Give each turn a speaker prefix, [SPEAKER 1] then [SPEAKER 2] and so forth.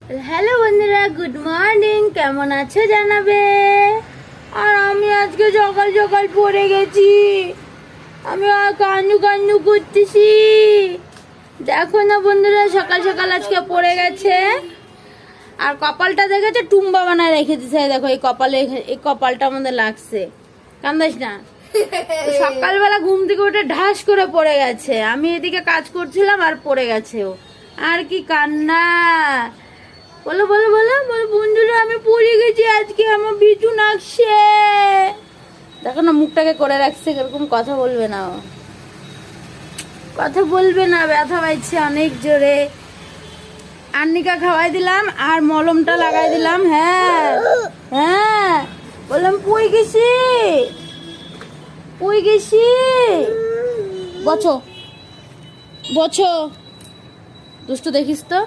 [SPEAKER 1] Hello বন্ধুরা, good morning. কেমন আছো জানাবে। আর আমি আজকে সকাল সকাল পড়ে গেছি। আমি আর কান্নু কান্নু করতেছি। দেখো না বন্ধুরা, সকাল সকাল আজকে পড়ে গেছে। আর কপালটা দেখেছে টুম্বা বানায় রেখে দিছে। দেখো এই কপালে, এই কপালটা আমাদের লাগছে। কান্দাস না। সকালবেলা ঘুম থেকে উঠে ঢাস করে পড়ে গেছে। আমি এদিকে কাজ করছিলাম আর পড়ে গেছে ও। আর কি কান্না। বলো বলো বলো বলো বন্ধুরা, আমি পড়ে গেছি আজকে, আমার বিছু নাকছে। দেখো না মুখটাকে করে রাখছে, এরকম কথা বলবে না ও। কথা বলবে না, ব্যথা পাইছে অনেক জোরে। আন্নিকা খাওয়াই দিলাম আর মলমটা লাগাই দিলাম। হ্যাঁ হ্যাঁ, বললাম পড়ে গেছি পড়ে গেছি। বছো বছো, দুষ্টু দেখিস তো।